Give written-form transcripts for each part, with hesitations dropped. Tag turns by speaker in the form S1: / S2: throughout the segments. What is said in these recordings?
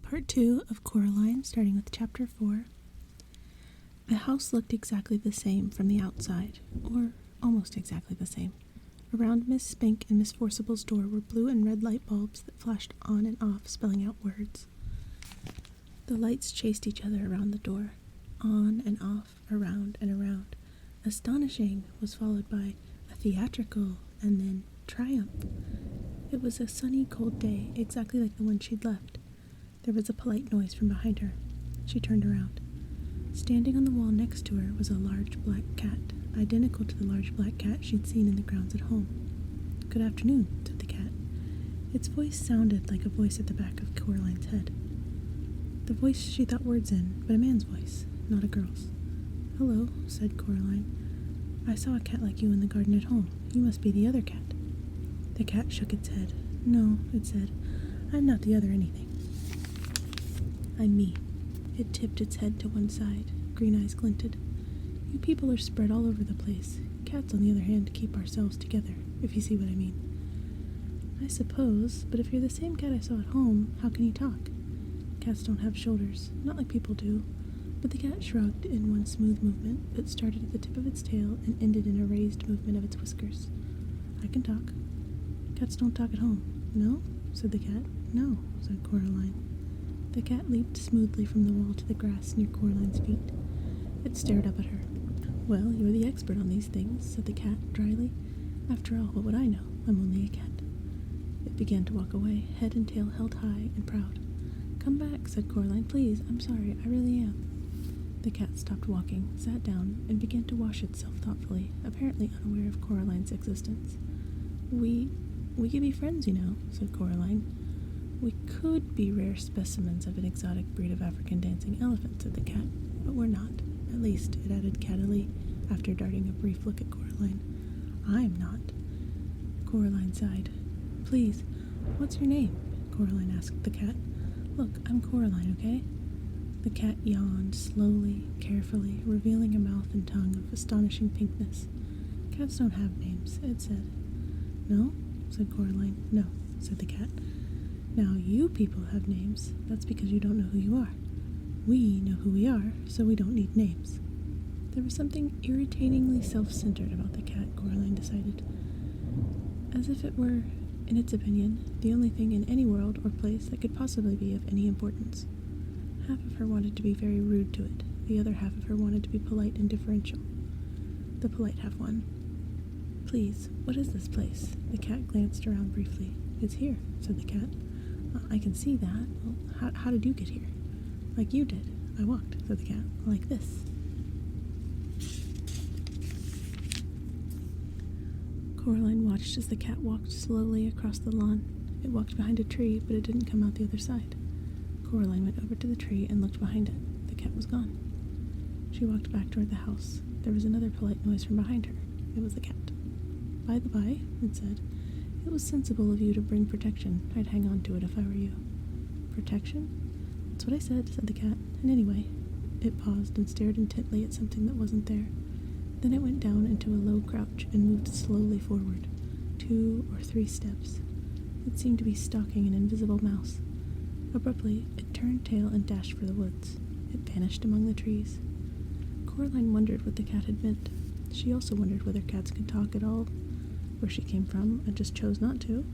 S1: Part 2 of Coraline, starting with Chapter 4. The house looked exactly the same from the outside, or almost exactly the same. Around Miss Spink and Miss Forcible's door were blue and red light bulbs that flashed on and off, spelling out words. The lights chased each other around the door, on and off, around and around. Astonishing was followed by a theatrical, and then triumph. It was a sunny, cold day, exactly like the one she'd left. There was a polite noise from behind her. She turned around. Standing on the wall next to her was a large black cat, identical to the large black cat she'd seen in the grounds at home. "Good afternoon," said the cat. Its voice sounded like a voice at the back of Coraline's head. The voice she thought words in, but a man's voice, not a girl's. "Hello," said Coraline. "I saw a cat like you in the garden at home. You must be the other cat." The cat shook its head. "No," it said. "I'm not the other anything. I'm me." It tipped its head to one side. Green eyes glinted. "You people are spread all over the place. Cats, on the other hand, keep ourselves together, if you see what I mean." "I suppose, but if you're the same cat I saw at home, how can you talk? Cats don't have shoulders, not like people do." But the cat shrugged in one smooth movement that started at the tip of its tail and ended in a raised movement of its whiskers. "I can talk." "Cats don't talk at home." "No?" said the cat. "No," said Coraline. The cat leaped smoothly from the wall to the grass near Coraline's feet. It stared up at her. "Well, you're the expert on these things," said the cat dryly. "After all, what would I know? I'm only a cat." It began to walk away, head and tail held high and proud. "Come back," said Coraline. "Please, I'm sorry, I really am." The cat stopped walking, sat down, and began to wash itself thoughtfully, apparently unaware of Coraline's existence. We could be friends, you know," said Coraline. "We could be rare specimens of an exotic breed of African dancing elephant," said the cat, "but we're not. At least," it added cattily, after darting a brief look at Coraline, "I'm not." Coraline sighed. "Please, what's your name?" Coraline asked the cat. "Look, I'm Coraline, okay?" The cat yawned, slowly, carefully, revealing a mouth and tongue of astonishing pinkness. "Cats don't have names," it said. "No?" said Coraline. "No," said the cat. "Now you people have names. That's because you don't know who you are. We know who we are, so we don't need names." There was something irritatingly self-centered about the cat, Coraline decided. As if it were, in its opinion, the only thing in any world or place that could possibly be of any importance. Half of her wanted to be very rude to it. The other half of her wanted to be polite and deferential. The polite half won. "Please, what is this place?" The cat glanced around briefly. "It's here," said the cat. "I can see that. Well, how did you get here?" "Like you did. I walked," said the cat. "Like this." Coraline watched as the cat walked slowly across the lawn. It walked behind a tree, but it didn't come out the other side. Coraline went over to the tree and looked behind it. The cat was gone. She walked back toward the house. There was another polite noise from behind her. It was the cat. "By the by," it said, "it was sensible of you to bring protection. I'd hang on to it if I were you." "Protection?" "That's what I said," said the cat. "And anyway," it paused and stared intently at something that wasn't there. Then it went down into a low crouch and moved slowly forward, 2 or 3 steps. It seemed to be stalking an invisible mouse. Abruptly, it turned tail and dashed for the woods. It vanished among the trees. Coraline wondered what the cat had meant. She also wondered whether cats could talk at all, where she came from and just chose not to,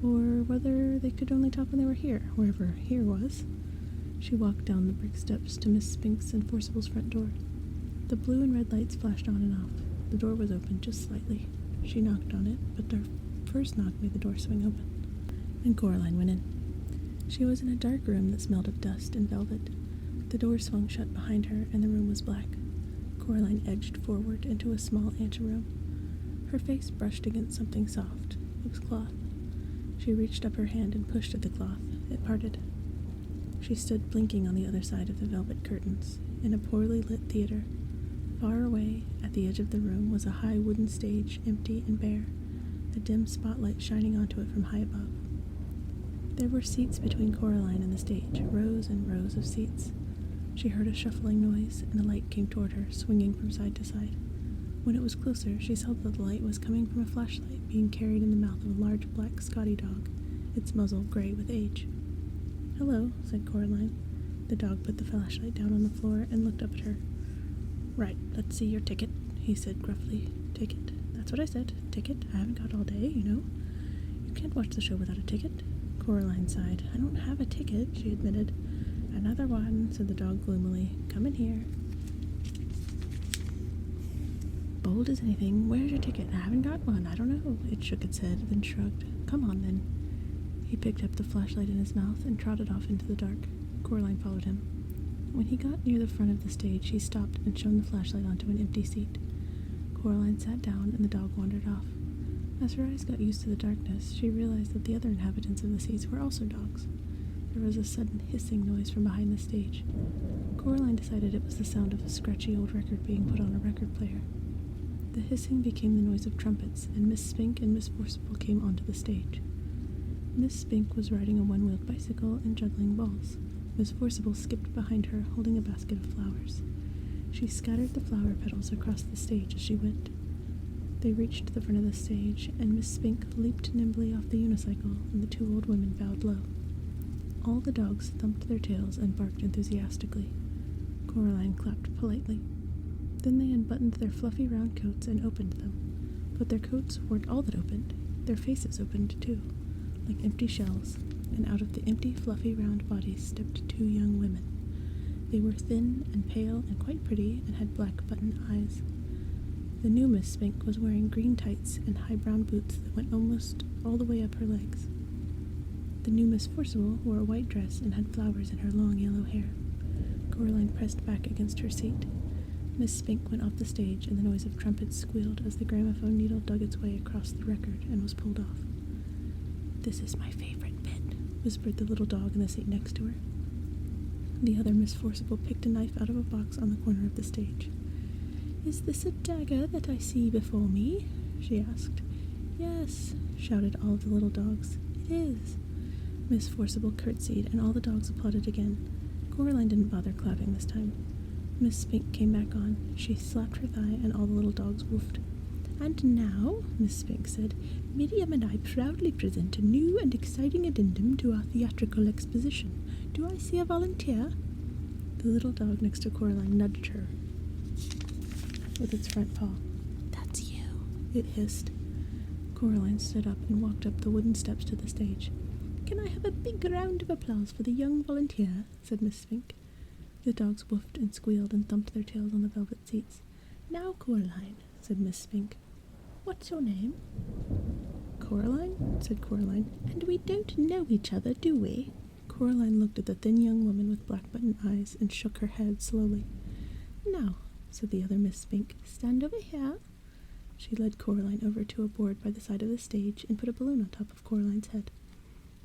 S1: or whether they could only talk when they were here, wherever here was. She walked down the brick steps to Miss Spink's and Forcible's front door. The blue and red lights flashed on and off. The door was open just slightly. She knocked on it, but her first knock made the door swing open, and Coraline went in. She was in a dark room that smelled of dust and velvet. The door swung shut behind her, and the room was black. Coraline edged forward into a small anteroom. Her face brushed against something soft. It was cloth. She reached up her hand and pushed at the cloth. It parted. She stood blinking on the other side of the velvet curtains, in a poorly lit theater. Far away, at the edge of the room, was a high wooden stage, empty and bare, a dim spotlight shining onto it from high above. There were seats between Coraline and the stage, rows and rows of seats. She heard a shuffling noise, and a light came toward her, swinging from side to side. When it was closer, she saw that the light was coming from a flashlight being carried in the mouth of a large black Scotty dog, its muzzle gray with age. "Hello," said Coraline. The dog put the flashlight down on the floor and looked up at her. "Right, let's see your ticket," he said gruffly. "Ticket? That's what I said. Ticket? I haven't got all day, you know. You can't watch the show without a ticket." Coraline sighed. "I don't have a ticket," she admitted. "Another one," said the dog gloomily. "Come in here." "Bold as anything. Where's your ticket?" "I haven't got one. I don't know." It shook its head, then shrugged. "Come on, then." He picked up the flashlight in his mouth and trotted off into the dark. Coraline followed him. When he got near the front of the stage, he stopped and shone the flashlight onto an empty seat. Coraline sat down, and the dog wandered off. As her eyes got used to the darkness, she realized that the other inhabitants of the seats were also dogs. There was a sudden hissing noise from behind the stage. Coraline decided it was the sound of a scratchy old record being put on a record player. The hissing became the noise of trumpets, and Miss Spink and Miss Forcible came onto the stage. Miss Spink was riding a one-wheeled bicycle and juggling balls. Miss Forcible skipped behind her, holding a basket of flowers. She scattered the flower petals across the stage as she went. They reached the front of the stage, and Miss Spink leaped nimbly off the unicycle, and the two old women bowed low. All the dogs thumped their tails and barked enthusiastically. Coraline clapped politely. Then they unbuttoned their fluffy round coats and opened them. But their coats weren't all that opened. Their faces opened too, like empty shells, and out of the empty, fluffy, round bodies stepped two young women. They were thin and pale and quite pretty and had black button eyes. The new Miss Spink was wearing green tights and high brown boots that went almost all the way up her legs. The new Miss Forcible wore a white dress and had flowers in her long yellow hair. Coraline pressed back against her seat. Miss Spink went off the stage, and the noise of trumpets squealed as the gramophone needle dug its way across the record and was pulled off. "This is my favorite bit," whispered the little dog in the seat next to her. The other Miss Forcible picked a knife out of a box on the corner of the stage. "Is this a dagger that I see before me?" she asked. "Yes," shouted all of the little dogs. "It is." Miss Forcible curtsied, and all the dogs applauded again. Coraline didn't bother clapping this time. Miss Spink came back on. She slapped her thigh, and all the little dogs woofed. "And now," Miss Spink said, "Miriam and I proudly present a new and exciting addendum to our theatrical exposition. Do I see a volunteer?" The little dog next to Coraline nudged her with its front paw. "That's you," it hissed. Coraline stood up and walked up the wooden steps to the stage. "Can I have a big round of applause for the young volunteer?" said Miss Spink. The dogs woofed and squealed and thumped their tails on the velvet seats. "Now, Coraline," said Miss Spink. "What's your name?" "Coraline," said Coraline. "And we don't know each other, do we?" Coraline looked at the thin young woman with black button eyes and shook her head slowly. "Now," said the other Miss Spink, "stand over here." She led Coraline over to a board by the side of the stage and put a balloon on top of Coraline's head.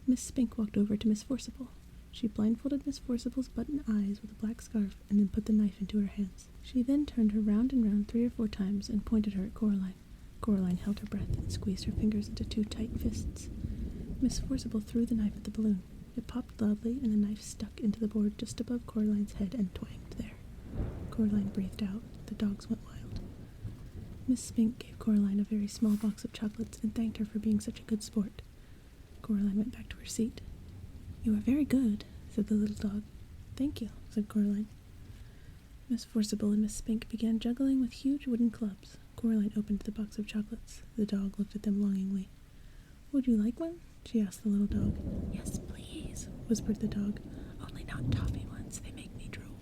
S1: Miss Spink walked over to Miss Forcible. She blindfolded Miss Forcible's button eyes with a black scarf and then put the knife into her hands. She then turned her round and round 3 or 4 times and pointed her at Coraline. Coraline held her breath and squeezed her fingers into 2 tight fists. Miss Forcible threw the knife at the balloon. It popped loudly, and the knife stuck into the board just above Coraline's head and twanged there. Coraline breathed out. The dogs went wild. Miss Spink gave Coraline a very small box of chocolates and thanked her for being such a good sport. Coraline went back to her seat. "You are very good," said the little dog. "Thank you," said Coraline. Miss Forcible and Miss Spink began juggling with huge wooden clubs. Coraline opened the box of chocolates. The dog looked at them longingly. "Would you like one?" she asked the little dog. "Yes, please," whispered the dog. "Only not toffee ones. They make me drool."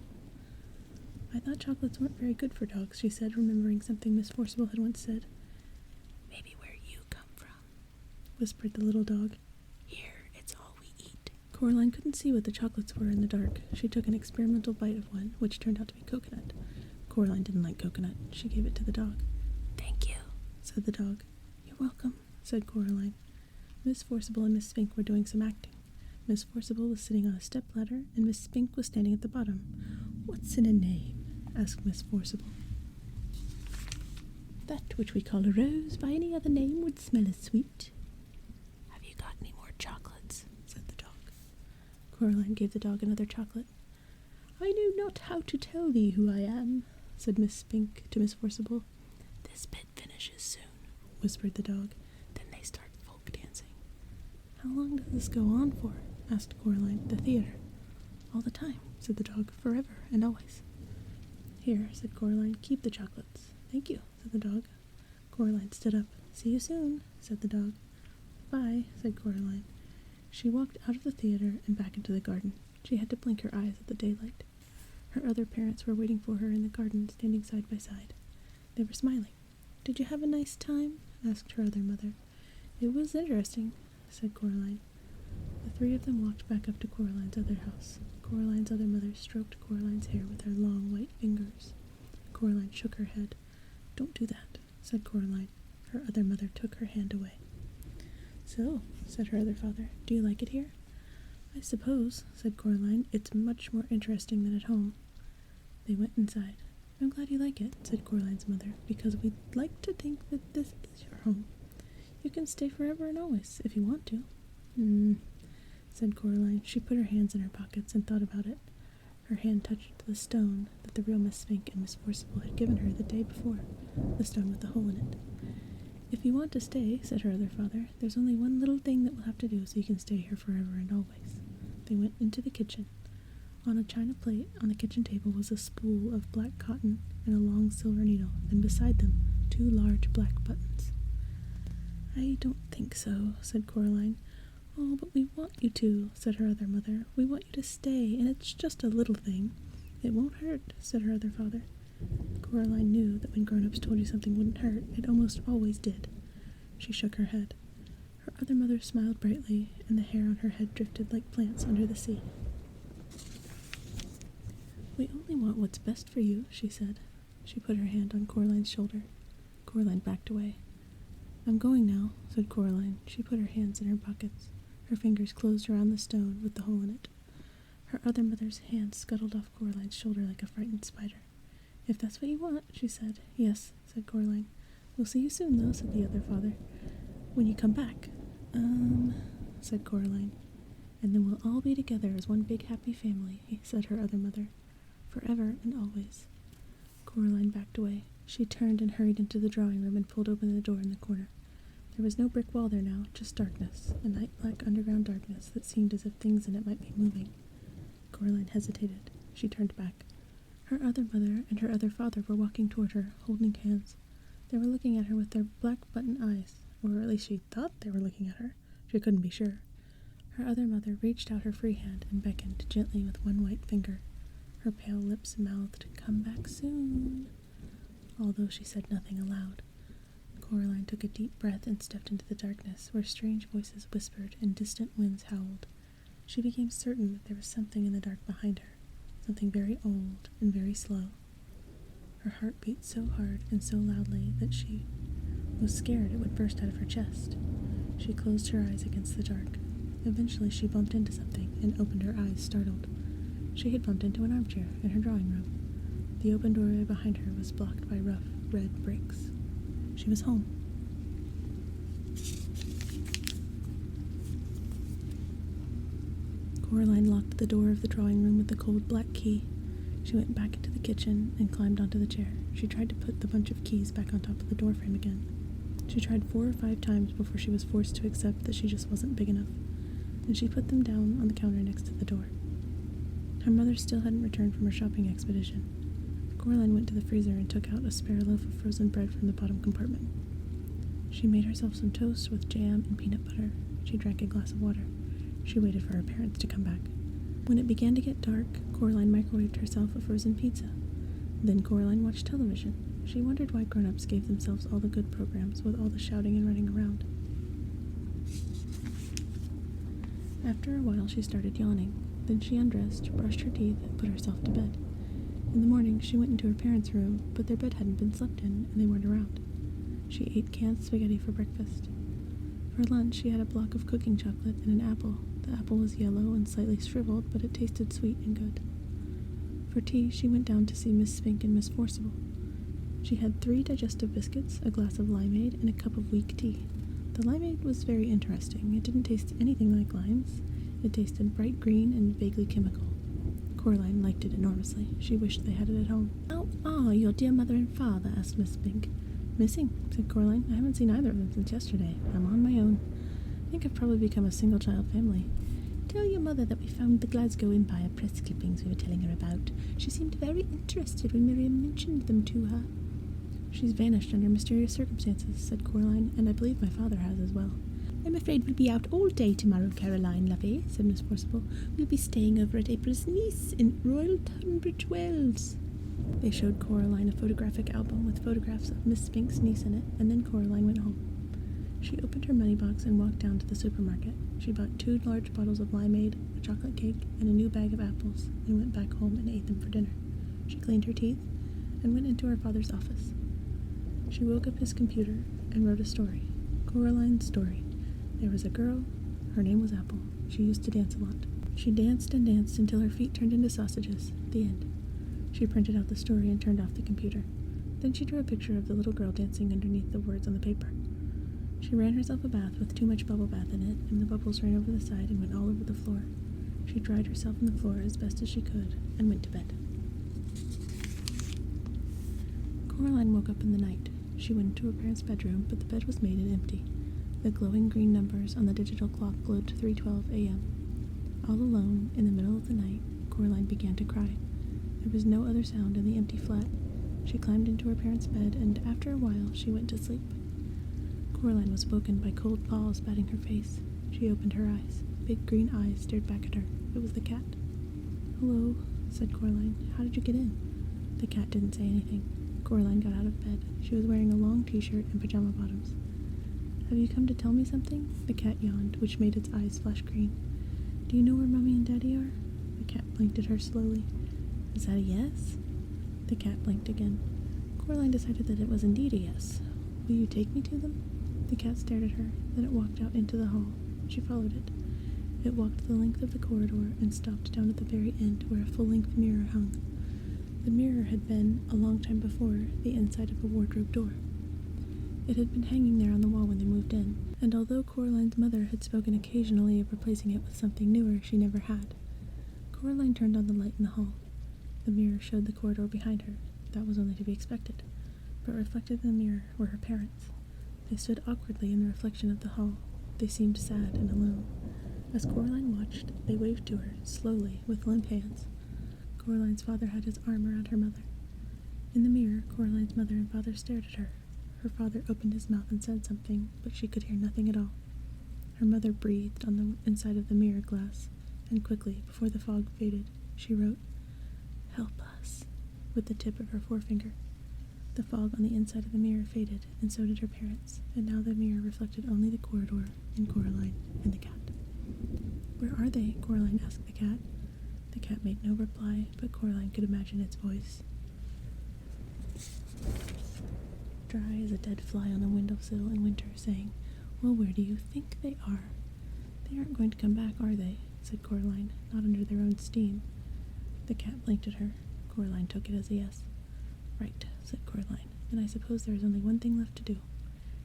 S1: "I thought chocolates weren't very good for dogs," she said, remembering something Miss Forcible had once said. "Maybe where you come from," whispered the little dog. "Here, it's all we eat." Coraline couldn't see what the chocolates were in the dark. She took an experimental bite of one, which turned out to be coconut. Coraline didn't like coconut. She gave it to the dog. "Thank you," said the dog. "You're welcome," said Coraline. Miss Forcible and Miss Spink were doing some acting. Miss Forcible was sitting on a stepladder, and Miss Spink was standing at the bottom. "What's in a name?" asked Miss Forcible. "That which we call a rose by any other name would smell as sweet." "Have you got any more chocolates?" said the dog. Coraline gave the dog another chocolate. "I know not how to tell thee who I am," said Miss Spink to Miss Forcible. "This bit finishes soon," whispered the dog. "Then they start folk dancing." "How long does this go on for?" asked Coraline. "The theater." "All the time," said the dog. "Forever and always." "Here," said Coraline. "Keep the chocolates." "Thank you," said the dog. Coraline stood up. "See you soon," said the dog. "Bye," said Coraline. She walked out of the theater and back into the garden. She had to blink her eyes at the daylight. Her other parents were waiting for her in the garden, standing side by side. They were smiling. "Did you have a nice time?" asked her other mother. "It was interesting," said Coraline. The three of them walked back up to Coraline's other house. Coraline's other mother stroked Coraline's hair with her long white fingers. Coraline shook her head. "Don't do that," said Coraline. Her other mother took her hand away. "So," said her other father, "do you like it here?" "I suppose," said Coraline. "It's much more interesting than at home." They went inside. "I'm glad you like it," said Coraline's mother, "because we'd like to think that this is your home. You can stay forever and always, if you want to." Said Coraline. She put her hands in her pockets and thought about it. Her hand touched the stone that the real Miss Spink and Miss Forcible had given her the day before, the stone with the hole in it. "If you want to stay," said her other father, "there's only one little thing that we'll have to do so you can stay here forever and always." They went into the kitchen. On a china plate on the kitchen table was a spool of black cotton and a long silver needle, and beside them 2 large black buttons. "I don't think so," said Coraline. "Oh, but we want you to," said her other mother. "We want you to stay, and it's just a little thing." "It won't hurt," said her other father. Coraline knew that when grown-ups told you something wouldn't hurt, it almost always did. She shook her head. Her other mother smiled brightly, and the hair on her head drifted like plants under the sea. "We only want what's best for you," she said. She put her hand on Coraline's shoulder. Coraline backed away. "I'm going now," said Coraline. She put her hands in her pockets. Her fingers closed around the stone with the hole in it. Her other mother's hand scuttled off Coraline's shoulder like a frightened spider. "If that's what you want," she said. "Yes," said Coraline. "We'll see you soon, though," said the other father. "When you come back." Said Coraline. "And then we'll all be together as one big happy family," said her other mother. "Forever and always." Coraline backed away. She turned and hurried into the drawing room and pulled open the door in the corner. There was no brick wall there now, just darkness, a night-black underground darkness that seemed as if things in it might be moving. Coraline hesitated. She turned back. Her other mother and her other father were walking toward her, holding hands. They were looking at her with their black button eyes, or at least she thought they were looking at her. She couldn't be sure. Her other mother reached out her free hand and beckoned gently with one white finger. Her pale lips mouthed, "Come back soon," although she said nothing aloud. Coraline took a deep breath and stepped into the darkness, where strange voices whispered and distant winds howled. She became certain that there was something in the dark behind her, something very old and very slow. Her heart beat so hard and so loudly that she was scared it would burst out of her chest. She closed her eyes against the dark. Eventually she bumped into something and opened her eyes, startled. She had bumped into an armchair in her drawing room. The open doorway behind her was blocked by rough, red bricks. She was home. Coraline locked the door of the drawing room with the cold black key. She went back into the kitchen and climbed onto the chair. She tried to put the bunch of keys back on top of the doorframe again. She tried 4 or 5 times before she was forced to accept that she just wasn't big enough, and she put them down on the counter next to the door. Her mother still hadn't returned from her shopping expedition. Coraline went to the freezer and took out a spare loaf of frozen bread from the bottom compartment. She made herself some toast with jam and peanut butter. She drank a glass of water. She waited for her parents to come back. When it began to get dark, Coraline microwaved herself a frozen pizza. Then Coraline watched television. She wondered why grown-ups gave themselves all the good programs with all the shouting and running around. After a while she started yawning. Then she undressed, brushed her teeth, and put herself to bed. In the morning she went into her parents' room, but their bed hadn't been slept in, and they weren't around. She ate canned spaghetti for breakfast. For lunch she had a block of cooking chocolate and an apple. The apple was yellow and slightly shriveled, but it tasted sweet and good. For tea she went down to see Miss Spink and Miss Forcible. She had 3 digestive biscuits, a glass of limeade, and a cup of weak tea. The limeade was very interesting. It didn't taste anything like limes. It tasted bright green and vaguely chemical. Coraline liked it enormously. She wished they had it at home. "How are your dear mother and father?" asked Miss Spink. "Missing," said Coraline. "I haven't seen either of them since yesterday. I'm on my own. I think I've probably become a single-child family. Tell your mother that we found the Glasgow Empire press clippings we were telling her about. She seemed very interested when Miriam mentioned them to her. She's vanished under mysterious circumstances, said Coraline, and I believe my father has as well. I'm afraid we'll be out all day tomorrow, Caroline, lovey, said Miss Forcible. We'll be staying over at April's niece in Royal Tunbridge Wells. They showed Coraline a photographic album with photographs of Miss Spink's niece in it, and then Coraline went home. She opened her money box and walked down to the supermarket. She bought 2 large bottles of limeade, a chocolate cake, and a new bag of apples, and went back home and ate them for dinner. She cleaned her teeth and went into her father's office. She woke up his computer and wrote a story. Coraline's story. There was a girl. Her name was Apple. She used to dance a lot. She danced and danced until her feet turned into sausages. The end. She printed out the story and turned off the computer. Then she drew a picture of the little girl dancing underneath the words on the paper. She ran herself a bath with too much bubble bath in it, and the bubbles ran over the side and went all over the floor. She dried herself on the floor as best as she could and went to bed. Coraline woke up in the night. She went into her parents' bedroom, but the bed was made and empty. The glowing green numbers on the digital clock glowed to 3:12 a.m. All alone, in the middle of the night, Coraline began to cry. There was no other sound in the empty flat. She climbed into her parents' bed, and after a while, she went to sleep. Coraline was woken by cold paws batting her face. She opened her eyes. Big green eyes stared back at her. It was the cat. "Hello," said Coraline. "How did you get in?" The cat didn't say anything. Coraline got out of bed. She was wearing a long t-shirt and pajama bottoms. "Have you come to tell me something?" The cat yawned, which made its eyes flash green. "Do you know where Mommy and Daddy are?" The cat blinked at her slowly. "Is that a yes?" The cat blinked again. Coraline decided that it was indeed a yes. "Will you take me to them?" The cat stared at her. Then it walked out into the hall. She followed it. It walked the length of the corridor and stopped down at the very end where a full-length mirror hung. The mirror had been, a long time before, the inside of a wardrobe door. It had been hanging there on the wall when they moved in, and although Coraline's mother had spoken occasionally of replacing it with something newer, she never had. Coraline turned on the light in the hall. The mirror showed the corridor behind her. That was only to be expected. But reflected in the mirror were her parents. They stood awkwardly in the reflection of the hall. They seemed sad and alone. As Coraline watched, they waved to her, slowly, with limp hands. Coraline's father had his arm around her mother. In the mirror, Coraline's mother and father stared at her. Her father opened his mouth and said something, but she could hear nothing at all. Her mother breathed on the inside of the mirror glass, and quickly, before the fog faded, she wrote, "Help us," with the tip of her forefinger. The fog on the inside of the mirror faded, and so did her parents, and now the mirror reflected only the corridor, and Coraline, and the cat. "Where are they?" Coraline asked the cat. The cat made no reply, but Coraline could imagine its voice. Dry as a dead fly on a windowsill in winter, saying, "Well, where do you think they are?" "They aren't going to come back, are they?" said Coraline, "not under their own steam." The cat blinked at her. Coraline took it as a yes. "Right," said Coraline. "Then I suppose there is only one thing left to do."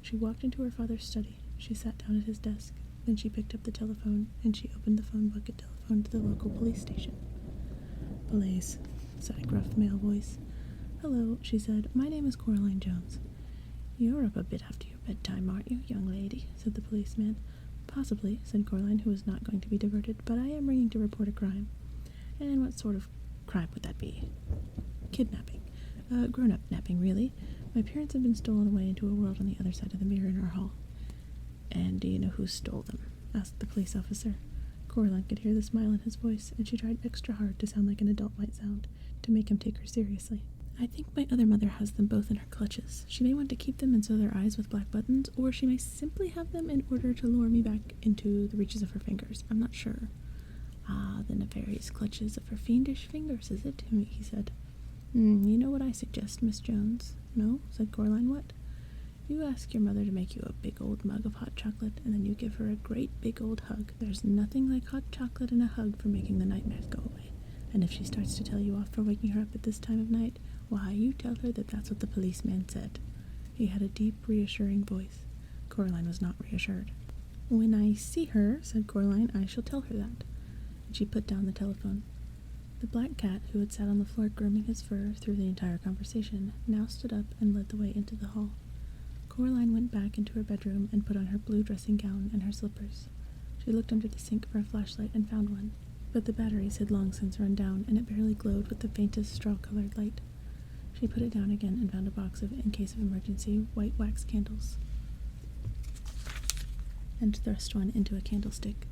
S1: She walked into her father's study. She sat down at his desk. Then she picked up the telephone, and she opened the phone book and telephoned to the local police station. "Police," said a gruff male voice. "Hello," she said. "My name is Coraline Jones." "You're up a bit after your bedtime, aren't you, young lady?" said the policeman. "Possibly," said Coraline, who was not going to be diverted, "but I am ringing to report a crime." "And what sort of crime would that be?" "Kidnapping. Grown-up napping, really. My parents have been stolen away into a world on the other side of the mirror in our hall." "And do you know who stole them?" asked the police officer. Coraline could hear the smile in his voice, and she tried extra hard to sound like an adult might sound, to make him take her seriously. "I think my other mother has them both in her clutches. She may want to keep them and sew their eyes with black buttons, or she may simply have them in order to lure me back into the reaches of her fingers. I'm not sure." "Ah, the nefarious clutches of her fiendish fingers, is it?" he said. You know what I suggest, Miss Jones?" "No," said Coraline. "What?" "You ask your mother to make you a big old mug of hot chocolate, and then you give her a great big old hug. There's nothing like hot chocolate and a hug for making the nightmares go away. And if she starts to tell you off for waking her up at this time of night, why, you tell her that that's what the policeman said." He had a deep, reassuring voice. Coraline was not reassured. "When I see her," said Coraline, "I shall tell her that." And she put down the telephone. The black cat, who had sat on the floor grooming his fur through the entire conversation, now stood up and led the way into the hall. Coraline went back into her bedroom and put on her blue dressing gown and her slippers. She looked under the sink for a flashlight and found one, but the batteries had long since run down, and it barely glowed with the faintest straw-colored light. She put it down again and found a box of, in case of emergency, white wax candles, and thrust one into a candlestick.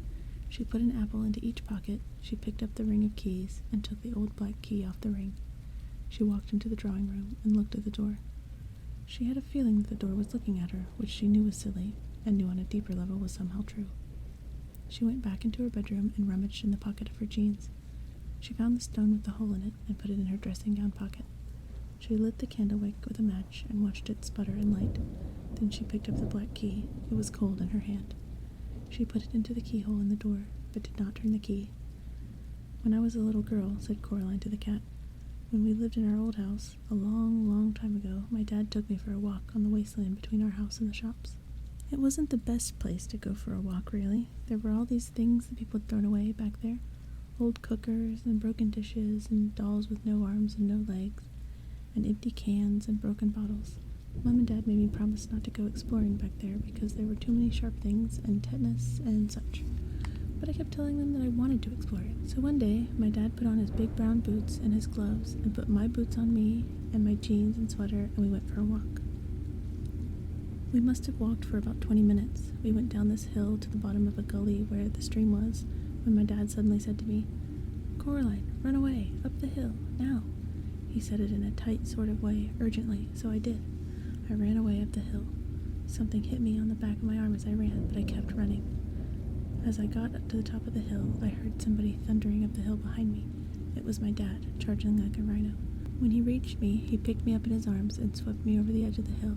S1: She put an apple into each pocket. She picked up the ring of keys and took the old black key off the ring. She walked into the drawing room and looked at the door. She had a feeling that the door was looking at her, which she knew was silly, and knew on a deeper level was somehow true. She went back into her bedroom and rummaged in the pocket of her jeans. She found the stone with the hole in it and put it in her dressing-gown pocket. She lit the candle wick with a match and watched it sputter and light. Then she picked up the black key. It was cold in her hand. She put it into the keyhole in the door, but did not turn the key. "When I was a little girl," said Coraline to the cat, "when we lived in our old house, a long, long time ago, my dad took me for a walk on the wasteland between our house and the shops. It wasn't the best place to go for a walk, really. There were all these things that people had thrown away back there. Old cookers and broken dishes and dolls with no arms and no legs, and empty cans and broken bottles. Mom and Dad made me promise not to go exploring back there because there were too many sharp things and tetanus and such. But I kept telling them that I wanted to explore it. So one day, my dad put on his big brown boots and his gloves and put my boots on me and my jeans and sweater, and we went for a walk. We must have walked for about 20 minutes. We went down this hill to the bottom of a gully where the stream was, when my dad suddenly said to me, 'Coraline, run away, up the hill, now.' He said it in a tight sort of way, urgently, so I did. I ran away up the hill. Something hit me on the back of my arm as I ran, but I kept running. As I got up to the top of the hill, I heard somebody thundering up the hill behind me. It was my dad, charging like a rhino. When he reached me, he picked me up in his arms and swept me over the edge of the hill.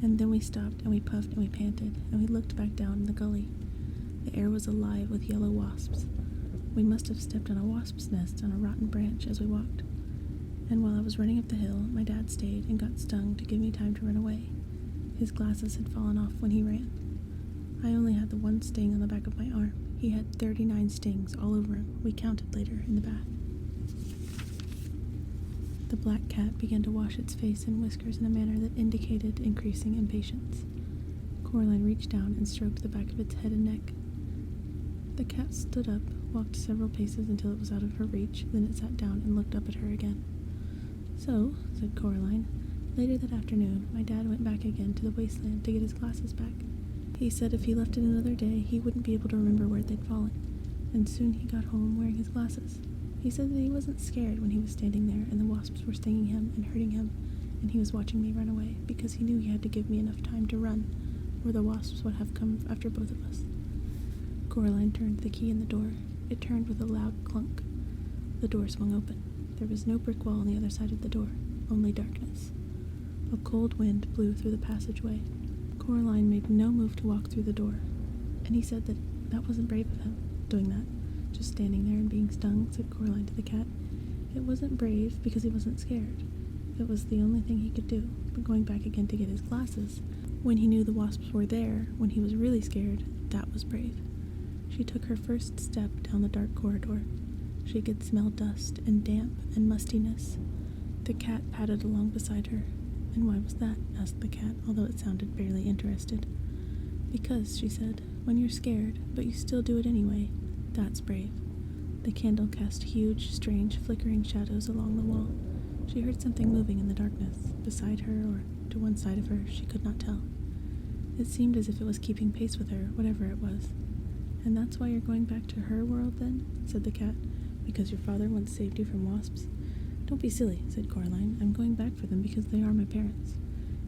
S1: And then we stopped, and we puffed, and we panted, and we looked back down in the gully. The air was alive with yellow wasps. We must have stepped on a wasp's nest on a rotten branch as we walked. And while I was running up the hill, my dad stayed and got stung to give me time to run away. His glasses had fallen off when he ran. I only had the one sting on the back of my arm. He had 39 stings all over him. We counted later in the bath. The black cat began to wash its face and whiskers in a manner that indicated increasing impatience. Coraline reached down and stroked the back of its head and neck. The cat stood up, walked several paces until it was out of her reach, then it sat down and looked up at her again. "So," said Coraline, "later that afternoon, my dad went back again to the wasteland to get his glasses back. He said if he left it another day, he wouldn't be able to remember where they'd fallen, and soon he got home wearing his glasses. He said that he wasn't scared when he was standing there and the wasps were stinging him and hurting him, and he was watching me run away because he knew he had to give me enough time to run, or the wasps would have come after both of us." Coraline turned the key in the door. It turned with a loud clunk. The door swung open. There was no brick wall on the other side of the door, only darkness. A cold wind blew through the passageway. Coraline made no move to walk through the door, and he said that that wasn't brave of him, doing that. Just standing there and being stung, said Coraline to the cat. It wasn't brave because he wasn't scared. It was the only thing he could do, but going back again to get his glasses, when he knew the wasps were there, when he was really scared, that was brave. She took her first step down the dark corridor. She could smell dust and damp and mustiness. The cat padded along beside her. "And why was that?" asked the cat, although it sounded barely interested. "Because," she said, "when you're scared, but you still do it anyway, that's brave." The candle cast huge, strange, flickering shadows along the wall. She heard something moving in the darkness, beside her or to one side of her, she could not tell. It seemed as if it was keeping pace with her, whatever it was. "And that's why you're going back to her world, then?" said the cat. "Because your father once saved you from wasps?" "Don't be silly," said Coraline. "I'm going back for them because they are my parents.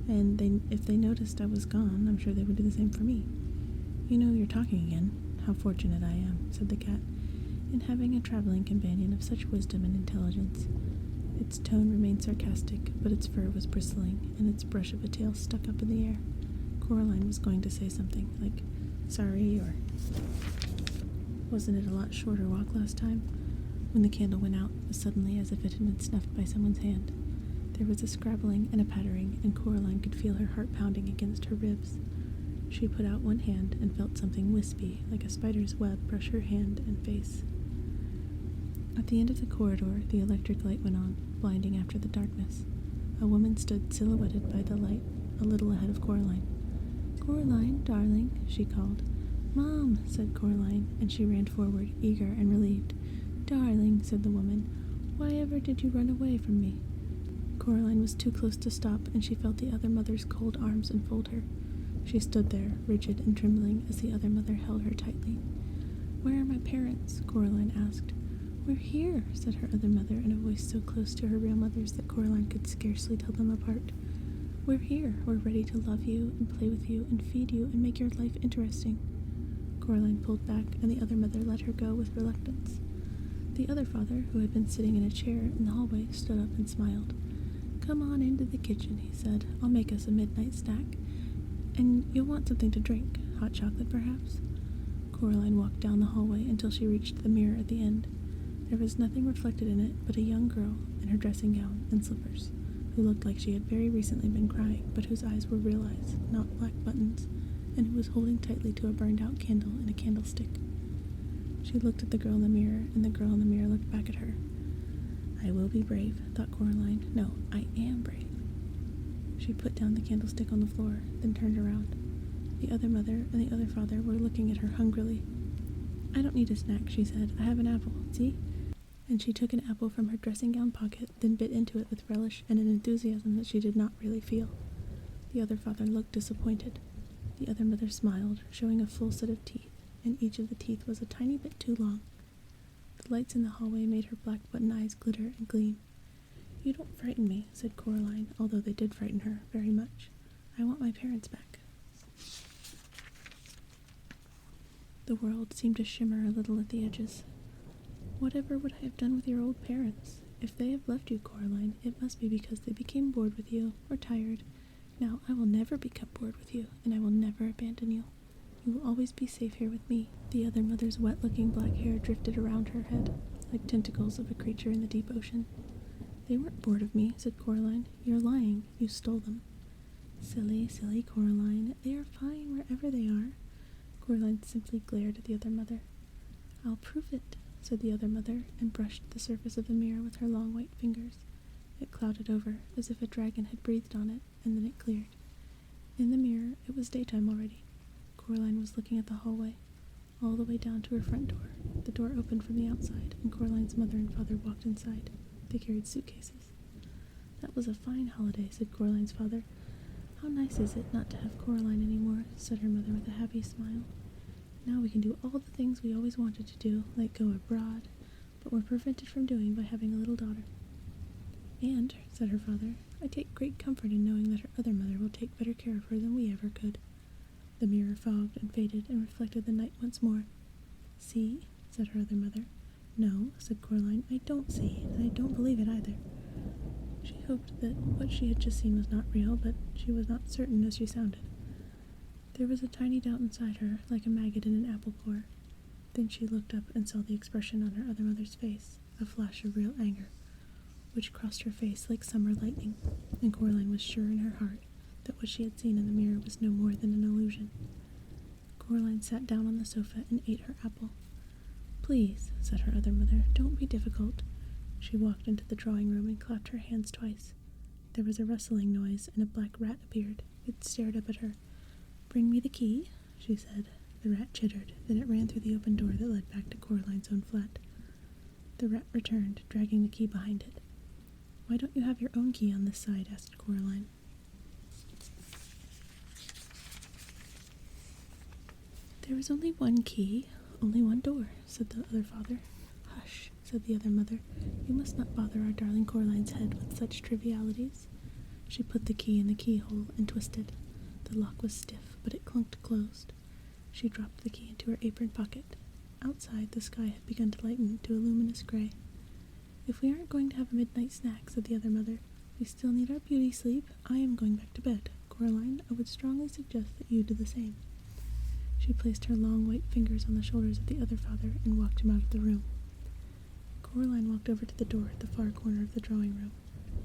S1: And if they noticed I was gone, I'm sure they would do the same for me." "You know, you're talking again. How fortunate I am," said the cat, "in having a traveling companion of such wisdom and intelligence." Its tone remained sarcastic, but its fur was bristling, and its brush of a tail stuck up in the air. Coraline was going to say something, like, "Sorry," or "Wasn't it a lot shorter walk last time?" when the candle went out, as suddenly as if it had been snuffed by someone's hand. There was a scrabbling and a pattering, and Coraline could feel her heart pounding against her ribs. She put out one hand and felt something wispy, like a spider's web, brush her hand and face. At the end of the corridor, the electric light went on, blinding after the darkness. A woman stood silhouetted by the light, a little ahead of Coraline. "Coraline, darling," she called. "Mom," said Coraline, and she ran forward, eager and relieved. "Darling," said the woman, "why ever did you run away from me?" Coraline was too close to stop, and she felt the other mother's cold arms enfold her. She stood there, rigid and trembling, as the other mother held her tightly. "Where are my parents?" Coraline asked. "We're here," said her other mother in a voice so close to her real mother's that Coraline could scarcely tell them apart. "We're here. We're ready to love you and play with you and feed you and make your life interesting." Coraline pulled back, and the other mother let her go with reluctance. The other father, who had been sitting in a chair in the hallway, stood up and smiled. "Come on into the kitchen," he said. "I'll make us a midnight snack. And you'll want something to drink. Hot chocolate, perhaps?" Coraline walked down the hallway until she reached the mirror at the end. There was nothing reflected in it but a young girl in her dressing gown and slippers, who looked like she had very recently been crying, but whose eyes were real eyes, not black buttons, and who was holding tightly to a burned-out candle in a candlestick. She looked at the girl in the mirror, and the girl in the mirror looked back at her. "I will be brave," thought Coraline. "No, I am brave." She put down the candlestick on the floor, then turned around. The other mother and the other father were looking at her hungrily. "I don't need a snack," she said. "I have an apple, see?" And she took an apple from her dressing-gown pocket, then bit into it with relish and an enthusiasm that she did not really feel. The other father looked disappointed. The other mother smiled, showing a full set of teeth, and each of the teeth was a tiny bit too long. The lights in the hallway made her black button eyes glitter and gleam. "You don't frighten me," said Coraline, although they did frighten her very much. "I want my parents back." The world seemed to shimmer a little at the edges. "Whatever would I have done with your old parents? If they have left you, Coraline, it must be because they became bored with you, or tired. Now I will never become bored with you, and I will never abandon you. You will always be safe here with me." The other mother's wet-looking black hair drifted around her head, like tentacles of a creature in the deep ocean. "They weren't bored of me," said Coraline. "You're lying. You stole them." "Silly, silly Coraline. They are fine wherever they are." Coraline simply glared at the other mother. "I'll prove it," said the other mother, and brushed the surface of the mirror with her long white fingers. It clouded over, as if a dragon had breathed on it, and then it cleared. In the mirror, it was daytime already. Coraline was looking at the hallway, all the way down to her front door. The door opened from the outside, and Coraline's mother and father walked inside. They carried suitcases. "That was a fine holiday," said Coraline's father. "How nice is it not to have Coraline anymore," said her mother with a happy smile. "Now we can do all the things we always wanted to do, like go abroad, but we're prevented from doing by having a little daughter." "And," said her father, "I take great comfort in knowing that her other mother will take better care of her than we ever could." The mirror fogged and faded and reflected the night once more. "See?" said her other mother. "No," said Coraline, "I don't see, and I don't believe it either." She hoped that what she had just seen was not real, but she was not certain as she sounded. There was a tiny doubt inside her, like a maggot in an apple core. Then she looked up and saw the expression on her other mother's face, a flash of real anger, which crossed her face like summer lightning, and Coraline was sure in her heart that what she had seen in the mirror was no more than an illusion. Coraline sat down on the sofa and ate her apple. "Please," said her other mother, "don't be difficult." She walked into the drawing room and clapped her hands twice. There was a rustling noise, and a black rat appeared. It stared up at her. "Bring me the key," she said. The rat chittered, then it ran through the open door that led back to Coraline's own flat. The rat returned, dragging the key behind it. "Why don't you have your own key on this side?" asked Coraline. "There is only one key, only one door," said the other father. "Hush," said the other mother. "You must not bother our darling Coraline's head with such trivialities." She put the key in the keyhole and twisted. The lock was stiff, but it clunked closed. She dropped the key into her apron pocket. Outside, the sky had begun to lighten to a luminous gray. "If we aren't going to have a midnight snack," said the other mother, "we still need our beauty sleep. I am going back to bed. Coraline, I would strongly suggest that you do the same." She placed her long white fingers on the shoulders of the other father and walked him out of the room. Coraline walked over to the door at the far corner of the drawing room.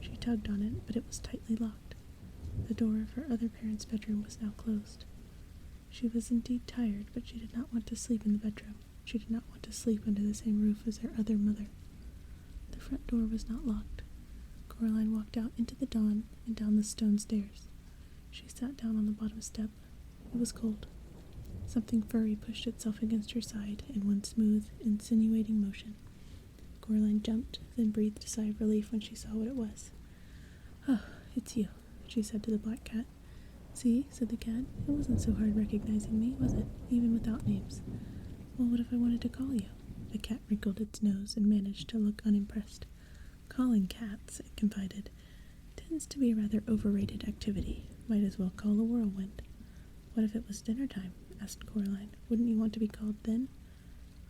S1: She tugged on it, but it was tightly locked. The door of her other parents' bedroom was now closed. She was indeed tired, but she did not want to sleep in the bedroom. She did not want to sleep under the same roof as her other mother. The front door was not locked. Coraline walked out into the dawn and down the stone stairs. She sat down on the bottom step. It was cold. Something furry pushed itself against her side in one smooth, insinuating motion. Coraline jumped, then breathed a sigh of relief when she saw what it was. "Oh, it's you," she said to the black cat. "See," said the cat, "it wasn't so hard recognizing me, was it, even without names? Well, what if I wanted to call you?" The cat wrinkled its nose and managed to look unimpressed. "Calling cats," it confided, "tends to be a rather overrated activity. Might as well call a whirlwind." "What if it was dinner time?" asked Coraline. "Wouldn't you want to be called then?"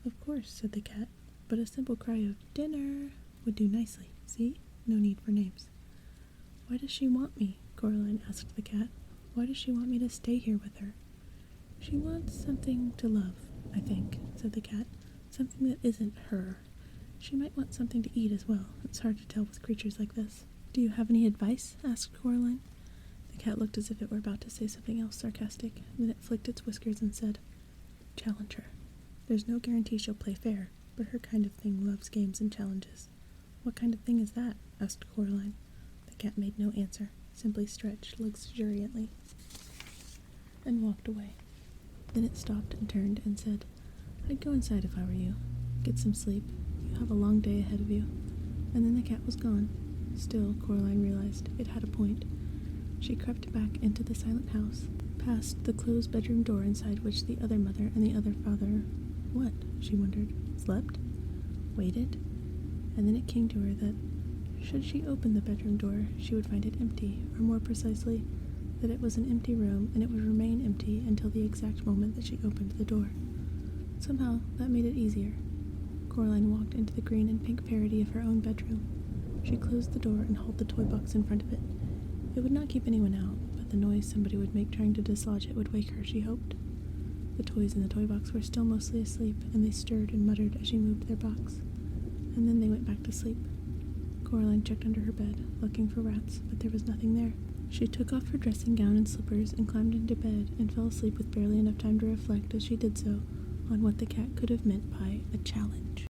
S1: "Of course," said the cat, "but a simple cry of 'dinner' would do nicely. See? No need for names." "Why does she want me?" Coraline asked the cat. "Why does she want me to stay here with her?" "She wants something to love, I think," said the cat. "Something that isn't her. She might want something to eat as well. It's hard to tell with creatures like this." "Do you have any advice?" asked Coraline. The cat looked as if it were about to say something else sarcastic. Then it flicked its whiskers and said, "Challenge her. There's no guarantee she'll play fair, but her kind of thing loves games and challenges." "What kind of thing is that?" asked Coraline. The cat made no answer, simply stretched luxuriantly and walked away. Then it stopped and turned and said, "I'd go inside if I were you. Get some sleep. You have a long day ahead of you." And then the cat was gone. Still, Coraline realized it had a point. She crept back into the silent house, past the closed bedroom door inside which the other mother and the other father, what, she wondered, slept? Waited? And then it came to her that, should she open the bedroom door, she would find it empty, or more precisely, that it was an empty room and it would remain empty until the exact moment that she opened the door. Somehow, that made it easier. Coraline walked into the green and pink parody of her own bedroom. She closed the door and hauled the toy box in front of it. It would not keep anyone out, but the noise somebody would make trying to dislodge it would wake her, she hoped. The toys in the toy box were still mostly asleep, and they stirred and muttered as she moved their box. And then they went back to sleep. Coraline checked under her bed, looking for rats, but there was nothing there. She took off her dressing gown and slippers and climbed into bed and fell asleep with barely enough time to reflect as she did so on what the cat could have meant by a challenge.